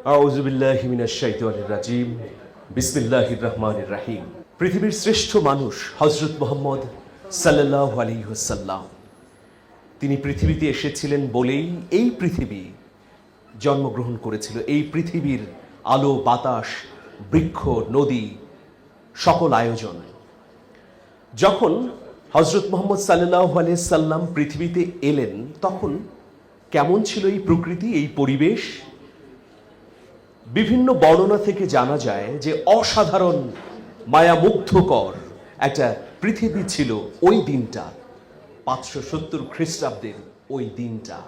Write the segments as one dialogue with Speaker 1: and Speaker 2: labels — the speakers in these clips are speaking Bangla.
Speaker 1: আউযু বিল্লাহি মিনাশ শাইতানির রাজিম। বিসমিল্লাহির রহমানির রহিম। পৃথিবীর শ্রেষ্ঠ মানুষ হযরত মুহাম্মদ সাল্লাল্লাহু আলাইহি ওয়াসাল্লাম, তিনি পৃথিবীতে এসেছিলেন বলেই এই পৃথিবী জন্মগ্রহণ করেছিল। এই পৃথিবীর আলো, বাতাস, বৃক্ষ, নদী, সকল আয়োজন। যখন হযরত মুহাম্মদ সাল্লাল্লাহু আলাইহি সাল্লাম পৃথিবীতে এলেন, তখন কেমন ছিল এই প্রকৃতি, এই পরিবেশ? বিভিন্ন বর্ণনা থেকে জানা যায় যে অসাধারণ মায়ামুগ্ধকর একটা পৃথিবী ছিল ওই দিনটা, 570 খ্রিস্টাব্দের ওই দিনটা।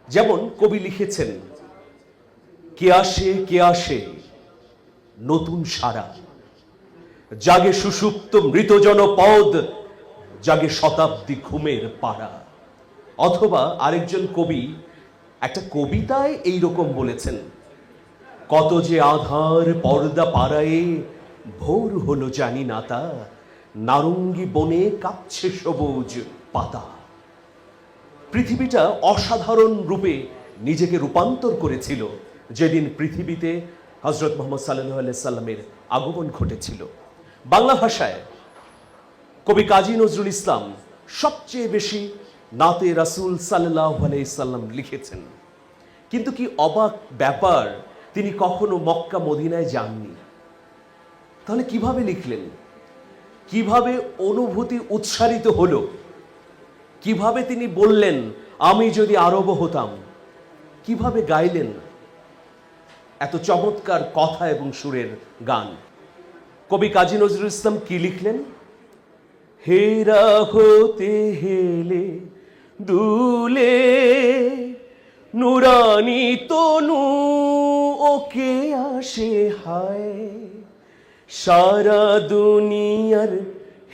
Speaker 1: যেমন কবি লিখেছেন, কে আসে নতুন সারা, জাগে সুষুপ্ত মৃত জনপদ, জাগে শতাব্দী ঘুমের পাড়া। অথবা আরেকজন কবি একটা কবিতায় এইরকম বলেছেন, কত যে আধার পর্দা পাড়ায়ে, ভোর হলো জানি না তা, নারঙ্গী বনে কাঁপছে সবুজ পাতা। পৃথিবীটা অসাধারণ রূপে নিজেকে রূপান্তর করেছিল যেদিন পৃথিবীতে হযরত মুহাম্মদ সাল্লাল্লাহু আলাইহি সাল্লামের আগমন ঘটেছিল। বাংলা ভাষায় কবি কাজী নজরুল ইসলাম সবচেয়ে বেশি নাতে রাসূল সাল্লাল্লাহু আলাইহি সাল্লাম লিখেছেন। কিন্তু কি অবাক ব্যাপার, তিনি কখনো মক্কা মদিনায় যাননি। তাহলে কিভাবে লিখলেন? কিভাবে অনুভূতি উচ্চারিত হলো? কিভাবে তিনি বললেন, আমি যদি আরব হতাম? কিভাবে গাইলেন এত চমৎকার কথা এবং সুরের গান? কবি কাজী নজরুল ইসলাম কি লিখলেন? হেরা হতে হেলে দুলে নুরানি তনু, ওকে আসে হায়, সারা দুনিয়ার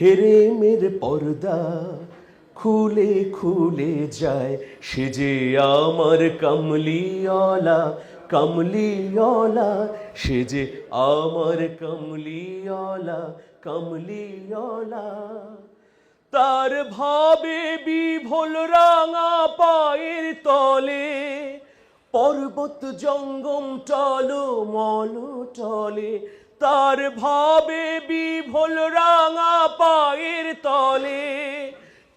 Speaker 1: হেরেমের পর্দা খুলে খুলে যায়, সে যে আমার কমলিওয়ালা, কমলিওয়ালা, সে যে আমার কমলিওয়ালা, কমলিওয়ালা। তার ভাবে বিভোল রাঙা পায়ের তলে, পর্বত জঙ্গম টলো মল টলে। তার ভাবে বিভোল রাঙা পায়ের তলে,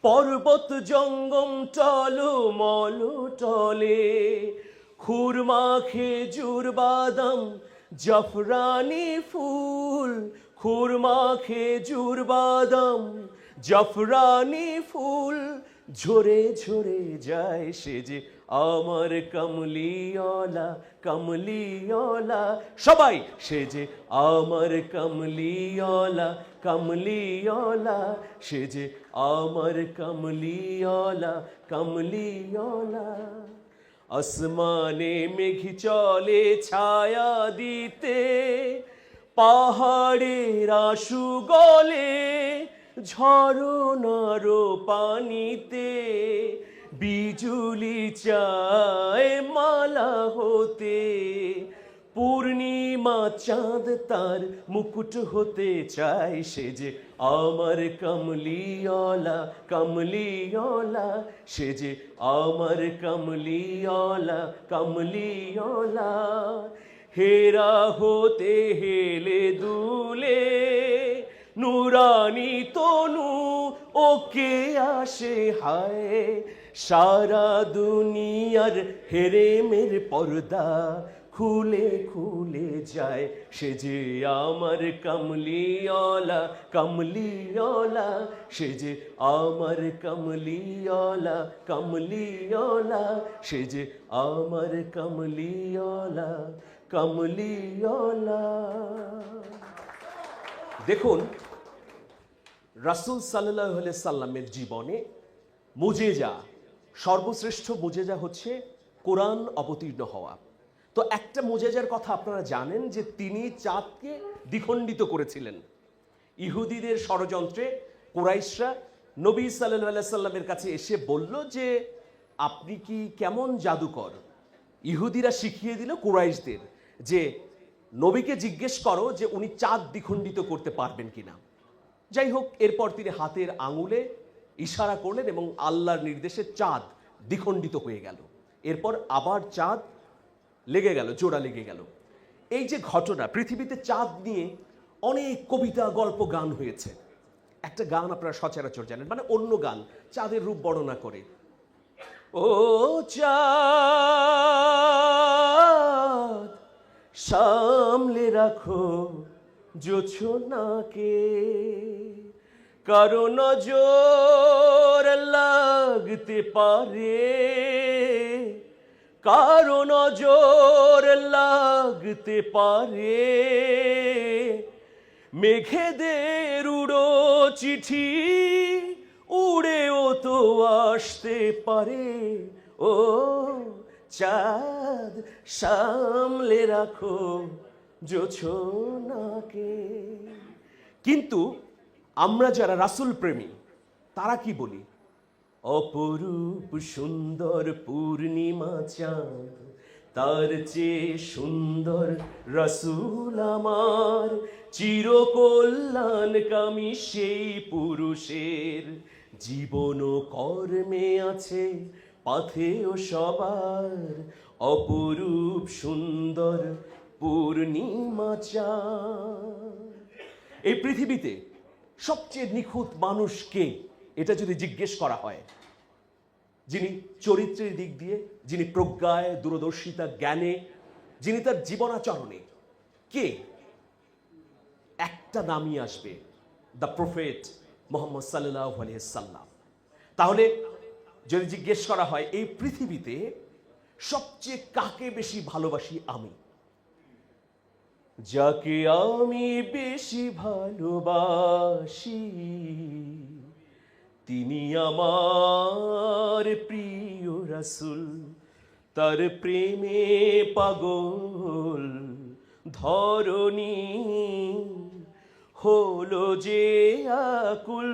Speaker 1: পর্বত জঙ্গম টলো মল টলে। খুরমা খেজুর বাদাম জাফরানি ফুল, খুরমা খেজুর বাদাম জাফরানি ফুল, ঝরে ঝরে যায়, সে যে আমার কমলিওয়ালা, কমলিওয়ালা। সবাই, সে যে আমার কমলিওয়ালা, কমলিওয়ালা, সে যে আমার কমলিওয়ালা, কমলিওয়ালা। আসমানে মেঘ চলে ছায়া দিতে, পাহাড়ের আশু গলে ঝরনার পানিতে, বিজুলি চায় মালা হতে, পূর্ণিমা চাঁদ তার মুকুট হতে চায়, সে যে আমার কমলিওয়ালা, কমলিওয়ালা, সে যে আমার কমলিওয়ালা, কমলিওয়ালা। হেরা হতে হেলে দুলে নুরানি তনু, ওকে আসে হায়, সারা দুনিয়ার হেরেমের পর্দা খুলে খুলে যায়, সে যে আমার কমলিওয়ালা, কমলিওয়ালা, সে যে আমার কমলিওয়ালা, কমলিওয়ালা, সে যে আমার কমলিওয়ালা, কমলিওয়ালা। দেখুন, রাসূল সাল্লাল্লাহু আলাইহি সাল্লামের জীবনে মুজেজা, সর্বশ্রেষ্ঠ মুজেজা হচ্ছে কোরআন অবতীর্ণ হওয়া। তো একটা মুজেজার কথা আপনারা জানেন যে তিনি চাঁদকে দ্বিখণ্ডিত করেছিলেন। ইহুদিদের ষড়যন্ত্রে কুরাইশরা নবী সাল্লাল্লাহু আলাইহি সাল্লামের কাছে এসে বলল যে আপনি কি কেমন জাদুকর? ইহুদিরা শিখিয়ে দিল কুরাইশদের যে নবীকে জিজ্ঞেস করো যে উনি চাঁদ দ্বিখণ্ডিত করতে পারবেন কিনা। যাই হোক, এরপর তিনি হাতের আঙুলে ইশারা করলেন এবং আল্লাহর নির্দেশে চাঁদ দ্বিখণ্ডিত হয়ে গেল। এরপর আবার চাঁদ লেগে গেল, জোড়া লেগে গেল। এই যে ঘটনা, পৃথিবীতে চাঁদ নিয়ে অনেক কবিতা, গল্প, গান হয়েছে। একটা গান আপনারা সচরাচর জানেন, মানে অন্য গান চাঁদের রূপ বর্ণনা করে। ও চাঁদ সামলে রাখো জোছনাকে, কারো নজর লাগতে পারে, কারো নজর লাগতে পারে। মেঘেদের উড়ো চিঠি উড়েও তো আসতে পারে। ও চাঁদ সামলে রাখো জোছনাকে। কিন্তু আমরা যারা রাসূল প্রেমী তারা কি বলি? অপরূপ সুন্দর পূর্ণিমা চাঁদ, তার চেয়ে সুন্দর রাসূল আমার। চিরকল্যাণকামী সেই পুরুষের জীবন ও কর্মে আছে পাথেয় সবার। অপরূপ সুন্দর পূর্ণিমা চাঁদ। এই পৃথিবীতে সবচেয়ে নিখুঁত মানুষ কে, এটা যদি জিজ্ঞেস করা হয়, যিনি চরিত্রের দিক দিয়ে, যিনি প্রজ্ঞায়, দূরদর্শিতা, জ্ঞানে, যিনি তার জীবনাচরণে, কে? একটা নামই আসবে, দ্য প্রফেট মুহাম্মদ সাল্লাল্লাহু আলাইহি সাল্লাম। তাহলে যদি জিজ্ঞেস করা হয় এই পৃথিবীতে সবচেয়ে কাকে বেশি ভালোবাসি আমি, যাকে আমি বেশি ভালোবাসি তিনি আমার প্রিয় রাসূল। তার প্রেমে পাগল ধরণী হলো যে আকুল।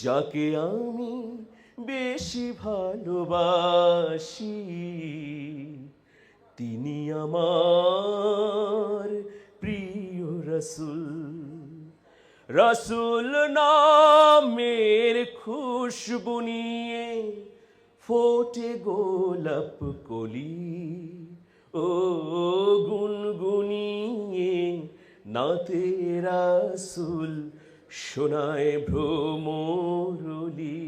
Speaker 1: যাকে আমি বেশি ভালোবাসি তিনি আমার প্রিয় রাসূল। রাসূল নামের খুশবু নিয়ে ফোটে গোলাপ কলি, ও গুনগুনিয়ে নাতে রাসূল শোনায় ভ্রমরলি।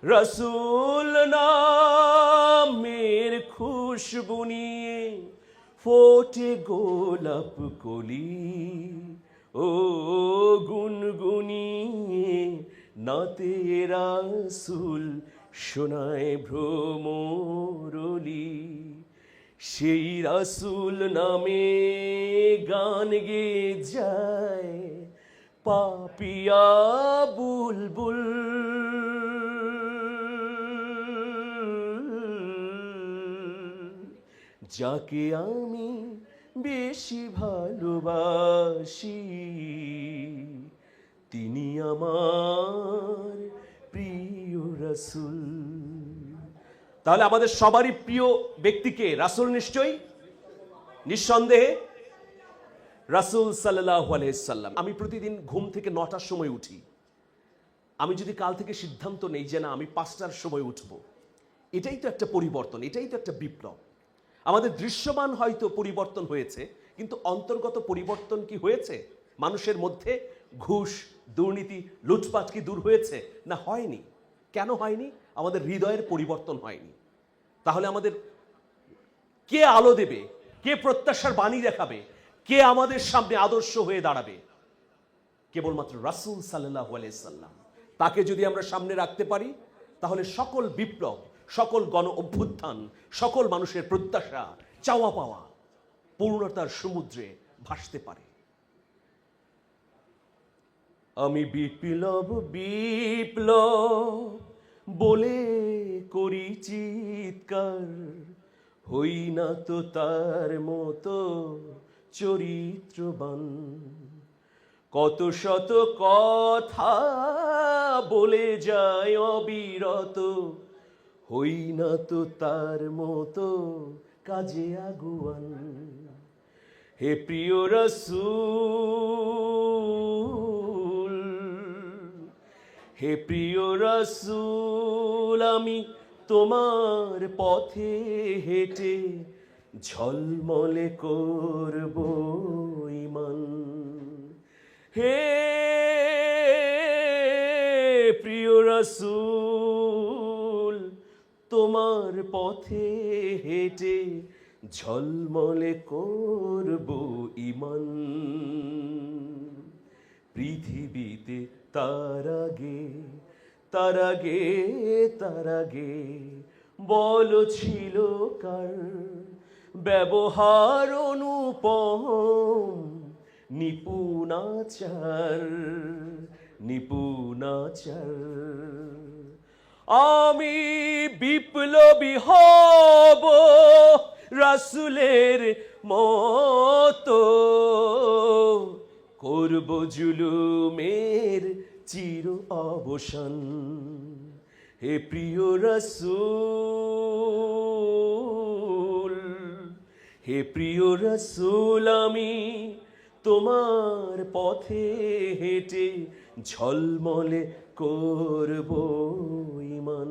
Speaker 1: রাসূল নামের খুশবু নিয়ে ফোটে গোলাপ কলি, ও গুনগুনিয়ে নাতে রাসূল শোনায় ভ্রমরলি। সেই রাসূল নামে গান গেয়ে যায় পাপিয়া বুলবুল। যাকে আমি বেশি ভালোবাসি তিনি আমার প্রিয় রাসূল। তাহলে আমাদের সবারই প্রিয় ব্যক্তিকে রাসূল, নিশ্চয়ই, নিঃসন্দেহে রাসূল সাল্লাল্লাহু আলাইহি সাল্লাম। আমি প্রতিদিন ঘুম থেকে 9টার সময় উঠি। আমি যদি কাল থেকে সিদ্ধান্ত নেই যে না আমি 5টার সময় উঠব, এটাই তো একটা পরিবর্তন, এটাই তো একটা বিপ্লব। আমাদের দৃশ্যমান হয়তো পরিবর্তন হয়েছে, কিন্তু অন্তর্গত পরিবর্তন কি হয়েছে? মানুষের মধ্যে ঘুষ, দুর্নীতি, লুটপাট কি দূর হয়েছে? না, হয়নি। কেন হয়নি? আমাদের হৃদয়ের পরিবর্তন হয়নি। তাহলে আমাদের কে আলো দেবে, কে প্রত্যাশার বাণী দেখাবে, কে আমাদের সামনে আদর্শ হয়ে দাঁড়াবে? কেবলমাত্র রাসূল সাল্লাল্লাহু আলাইহি সাল্লাম। তাকে যদি আমরা সামনে রাখতে পারি, তাহলে সকল বিপ্লব, সকল গণ অভ্যুত্থান, সকল মানুষের প্রত্যাশা, চাওয়া পাওয়া পূর্ণতার সমুদ্রে ভাসতে পারে। আমি বিপ্লব বিপ্লব বলে করি চিৎকার, হই না তো তার মতো চরিত্রবান। কত শত কথা বলে যায় অবিরত, হই না তো তার মতো কাজে আগুয়ান। হে প্রিয় রাসূল, হে প্রিয় রাসূল, আমি তোমার পথে হেঁটে ঝলমলে করব ঈমান। হে প্রিয় রাসূল, তোমার পথে হেঁটে ঝলমলে করব ঈমান। পৃথিবীতে তার আগে, তার আগে, তার আগে বল ছিল কার ব্যবহার অনুপম, নিপুণাচার, নিপুণাচার। আমি বিপ্লবী হব রাসূলের মতো, করব জুলুমের চির অবসান। হে প্রিয় রাসূল, হে প্রিয় রাসূল, আমি তোমার পথে হেঁটে ঝলমলে করব ঈমান।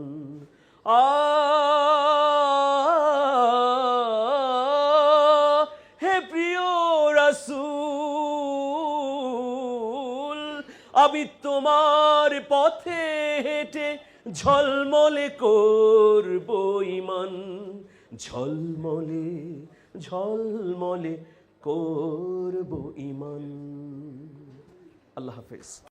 Speaker 1: হে প্রিয় রাসূল, আমি তোমার পথে হেঁটে ঝলমলে করব ঈমান। ঝলমলে, ঝলমলে করব ঈমান। আল্লাহ হাফেজ।